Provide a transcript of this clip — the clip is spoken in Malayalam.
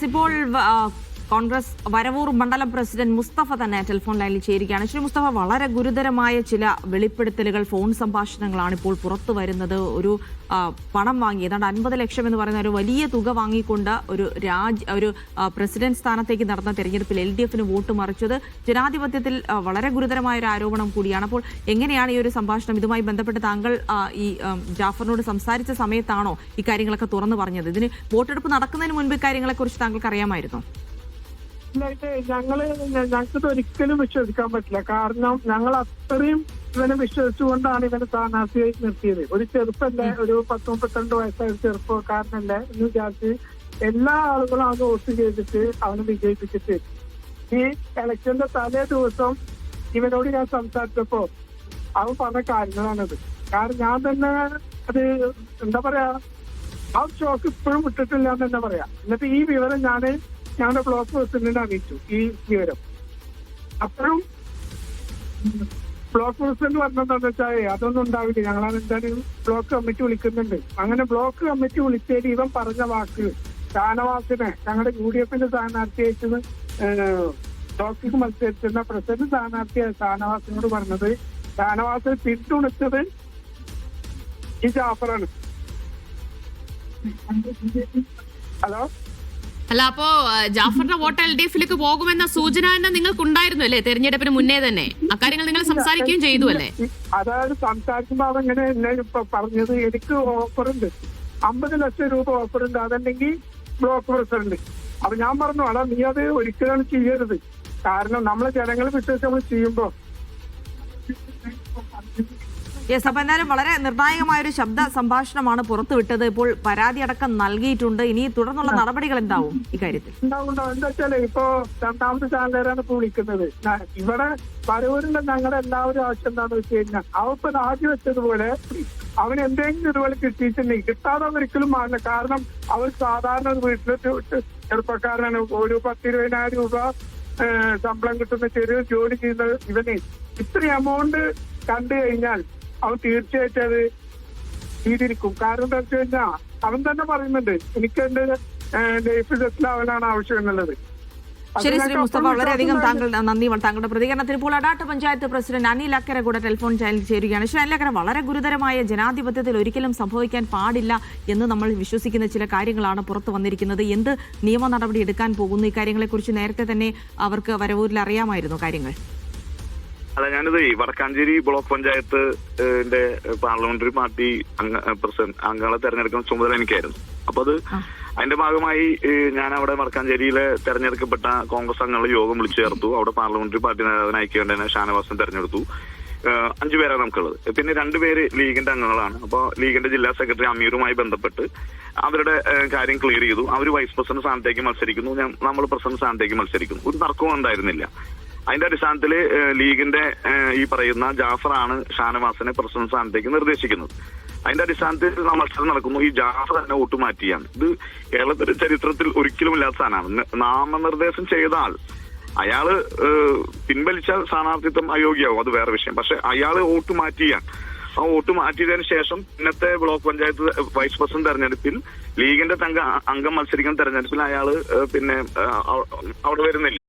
ഇപ്പോൾ കോൺഗ്രസ് വരവൂർ മണ്ഡലം പ്രസിഡന്റ് മുസ്തഫ തന്നെ ടെലിഫോൺ ലൈനിൽ ചേരുകയാണ്. ശ്രീ മുസ്തഫ, വളരെ ഗുരുതരമായ ചില വെളിപ്പെടുത്തലുകൾ, ഫോൺ സംഭാഷണങ്ങളാണ് ഇപ്പോൾ പുറത്തു വരുന്നത്. ഒരു പണം വാങ്ങി ഏതാണ്ട് 50 ലക്ഷം എന്ന് പറയുന്ന ഒരു വലിയ തുക വാങ്ങിക്കൊണ്ട് ഒരു പ്രസിഡന്റ് സ്ഥാനത്തേക്ക് നടന്ന തെരഞ്ഞെടുപ്പിൽ LDFന് വോട്ട് മറിച്ചത് ജനാധിപത്യത്തിൽ വളരെ ഗുരുതരമായ ഒരു ആരോപണം കൂടിയാണ്. അപ്പോൾ എങ്ങനെയാണ് ഈ ഒരു സംഭാഷണം? ഇതുമായി ബന്ധപ്പെട്ട് താങ്കൾ ഈ ജാഫറിനോട് സംസാരിച്ച സമയത്താണോ ഇക്കാര്യങ്ങളൊക്കെ തുറന്നു പറഞ്ഞത്? ഇതിന് വോട്ടെടുപ്പ് നടക്കുന്നതിന് മുൻപ് ഇക്കാര്യങ്ങളെക്കുറിച്ച് താങ്കൾക്ക് അറിയാമായിരുന്നോ? ഞങ്ങൾക്കിത് ഒരിക്കലും വിശ്വസിക്കാൻ പറ്റില്ല. കാരണം ഞങ്ങൾ അത്രയും ഇവനെ വിശ്വസിച്ചുകൊണ്ടാണ് ഇവനെ സ്ഥാനാർത്ഥിയായി നിർത്തിയത്. ഒരു ചെറുപ്പല്ലേ, ഒരു 10-32 വയസ്സായ ചെറുപ്പക്കാരനല്ലേ എന്ന് വിചാരിച്ച് എല്ലാ ആളുകളും അത് വോട്ട് ചെയ്തിട്ട് അവനെ വിജയിപ്പിച്ചിട്ട് ഈ ഇലക്ഷന്റെ തലേ ദിവസം ഇവനോട് ഞാൻ സംസാരിച്ചപ്പോ അവൻ പറഞ്ഞ കാര്യങ്ങളാണത്. കാരണം ഞാൻ തന്നെ അത് എന്താ പറയാ, ആ ഷോക്ക് ഇപ്പോഴും വിട്ടിട്ടില്ല എന്ന് തന്നെ പറയാം. എന്നിട്ട് ഈ വിവരം ഞങ്ങളുടെ ബ്ലോക്ക് പ്രസിഡന്റിനെ അറിയിച്ചു ഈ വിവരം. അപ്പോഴും ബ്ലോക്ക് പ്രസിഡന്റ് പറഞ്ഞതെന്ന് വെച്ചാൽ അതൊന്നും ഉണ്ടാവില്ല, ഞങ്ങളത് എന്തായാലും ബ്ലോക്ക് കമ്മിറ്റി വിളിക്കുന്നുണ്ട്. അങ്ങനെ ബ്ലോക്ക് കമ്മിറ്റി വിളിച്ചതിൽ ഇവൻ പറഞ്ഞ വാക്ക് ഷാനവാസിനെ, ഞങ്ങളുടെ UDFന്റെ സ്ഥാനാർത്ഥിയായിട്ട് ബ്ലോക്കിക്ക് മത്സരിച്ചിരുന്ന പ്രസിഡന്റ് സ്ഥാനാർത്ഥിയായ ഷാനവാസിനോട് പറഞ്ഞത്, ഷാനവാസിനെ പിന്തുണച്ചത് ഈ ജാഫറാണ്. ഹലോ, അല്ല, അപ്പോ ജാഫറിന്റെ വോട്ട് LDFിലേക്ക് പോകുമെന്ന സൂചന തന്നെ നിങ്ങൾക്ക് ഉണ്ടായിരുന്നു അല്ലേ തെരഞ്ഞെടുപ്പിന് മുന്നേ തന്നെ? അക്കാര്യങ്ങൾ നിങ്ങൾ സംസാരിക്കുകയും ചെയ്തു അല്ലേ? അതായത് സംസാരിക്കുമ്പോ അതെങ്ങനെ എന്നെ ഇപ്പൊ പറഞ്ഞത്, എനിക്ക് ഓഫറുണ്ട്, 50 ലക്ഷം രൂപ ഓഫറുണ്ട്, അതല്ലെങ്കിൽ ബ്ലോക്ക് പ്രസിഡന്റ്. അപ്പൊ ഞാൻ പറഞ്ഞു, അടാ നീ അത് ഒരിക്കലും ചെയ്യരുത്. കാരണം നമ്മളെ ജനങ്ങൾ വിശ്വസിച്ച് നമ്മൾ ചെയ്യുമ്പോ യെസ്. അപ്പൊ എന്തായാലും വളരെ നിർണായകമായ ഒരു ശബ്ദ സംഭാഷണമാണ് പുറത്തുവിട്ടത്. ഇപ്പോൾ പരാതി അടക്കം നൽകിയിട്ടുണ്ട്. ഇനി തുടർന്നുള്ള നടപടികൾ എന്താവും ഇക്കാര്യത്തിൽ? ഉണ്ടാവും. എന്താ വെച്ചാല് ഇപ്പൊ രണ്ടാമത്തെ ചാനലുകാരാണ് ഇപ്പൊ വിളിക്കുന്നത്. ഇവിടെ വരവൂരിന്റെ ഞങ്ങളുടെ എല്ലാവരും ആവശ്യം എന്താണെന്ന് വെച്ച് കഴിഞ്ഞാൽ അവപ്പൊ ആദ്യം വെച്ചതുപോലെ അവന് എന്തെങ്കിലും ഇതുപോലെ കിട്ടിയിട്ടുണ്ടെങ്കിൽ കിട്ടാതെ ഒരിക്കലും മാറില്ല. കാരണം അവർ സാധാരണ ഒരു വീട്ടിലെ ചെറുപ്പക്കാരനാണ്. ഒരു 10-20,000 രൂപ ശമ്പളം കിട്ടുന്ന ചെറിയ ജോലി ചെയ്യുന്ന ഇവന് ഇത്രയും എമൗണ്ട് കണ്ടു കഴിഞ്ഞാൽ അവൻ തീർച്ചയായിട്ടും അത് ചെയ്തിരിക്കും. കാരണം എന്താ വെച്ച് കഴിഞ്ഞാൽ അവൻ തന്നെ പറയുന്നുണ്ട്, എനിക്ക് എന്റെ ലൈഫ് സെറ്റിൽ അവനാണ് ആവശ്യം എന്നുള്ളത്. ശരി ശ്രീ മുസ്തഫ, വളരെയധികം നന്ദി താങ്കളുടെ പ്രതികരണത്തിന്. ഇപ്പോൾ അടാട്ട് പഞ്ചായത്ത് പ്രസിഡന്റ് അനിൽ അക്കര കൂടെ ടെലിഫോൺ ചാനലിൽ ചേരുകയാണ്. ശ്രീ അനിൽ അക്കര, വളരെ ഗുരുതരമായ ജനാധിപത്യത്തിൽ ഒരിക്കലും സംഭവിക്കാൻ പാടില്ല എന്ന് നമ്മൾ വിശ്വസിക്കുന്ന ചില കാര്യങ്ങളാണ് പുറത്തു വന്നിരിക്കുന്നത്. എന്ത് നിയമ നടപടി എടുക്കാൻ പോകുന്നു? ഇക്കാര്യങ്ങളെക്കുറിച്ച് നേരത്തെ തന്നെ അവർക്ക് വരവൂരിൽ അറിയാമായിരുന്നു കാര്യങ്ങൾ? അല്ല, ഞാനിത് വടക്കാഞ്ചേരി ബ്ലോക്ക് പഞ്ചായത്തിന്റെ പാർലമെന്ററി പാർട്ടി അംഗങ്ങളെ തെരഞ്ഞെടുക്കുന്ന ചുമതല എനിക്കായിരുന്നു. അപ്പൊ അതിന്റെ ഭാഗമായി ഞാൻ അവിടെ വടക്കാഞ്ചേരിയിലെ തെരഞ്ഞെടുക്കപ്പെട്ട കോൺഗ്രസ് അംഗങ്ങളെ യോഗം വിളിച്ചു ചേർത്തു. അവിടെ പാർലമെന്ററി പാർട്ടി നേതാവിനായിക്ക് വേണ്ടി ഷാനവാസിനെ തെരഞ്ഞെടുത്തു. 5 പേരാണ് നമുക്കുള്ളത്. പിന്നെ 2 പേര് ലീഗിന്റെ അംഗങ്ങളാണ്. അപ്പൊ ലീഗിന്റെ ജില്ലാ സെക്രട്ടറി അമീറുമായി ബന്ധപ്പെട്ട് അവരുടെ കാര്യം ക്ലിയർ ചെയ്തു. അവർ വൈസ് പ്രസിഡന്റ് സ്ഥാനത്തേക്ക് മത്സരിക്കുന്നു, നമ്മൾ പ്രസിഡന്റ് സ്ഥാനത്തേക്ക് മത്സരിക്കുന്നു. ഒരു തർക്കവും ഉണ്ടായിരുന്നില്ല. അതിന്റെ അടിസ്ഥാനത്തിൽ ലീഗിന്റെ ഈ പറയുന്ന ജാഫറാണ് ഷാനവാസിനെ പ്രസിഡന്റ് സ്ഥാനത്തേക്ക് നിർദ്ദേശിക്കുന്നത്. അതിന്റെ അടിസ്ഥാനത്തിൽ മത്സരം നടക്കുന്നു. ഈ ജാഫർ തന്നെ വോട്ട് മാറ്റിയാണ്. ഇത് കേരളത്തിന്റെ ചരിത്രത്തിൽ ഒരിക്കലും ഇല്ലാത്ത സാധനമാണ്. നാമനിർദ്ദേശം ചെയ്ത ആൾ അയാള് പിൻവലിച്ചാൽ സ്ഥാനാർത്ഥിത്വം അയോഗ്യമാവും, അത് വേറെ വിഷയം. പക്ഷെ അയാള് വോട്ട് മാറ്റിയാണ്. ആ വോട്ട് മാറ്റിയതിനു ശേഷം ഇന്നത്തെ ബ്ലോക്ക് പഞ്ചായത്ത് വൈസ് പ്രസിഡന്റ് തെരഞ്ഞെടുപ്പിൽ ലീഗിന്റെ അംഗം മത്സരിക്കുന്ന തെരഞ്ഞെടുപ്പിൽ അയാള് പിന്നെ അവിടെ വരുന്നില്ല.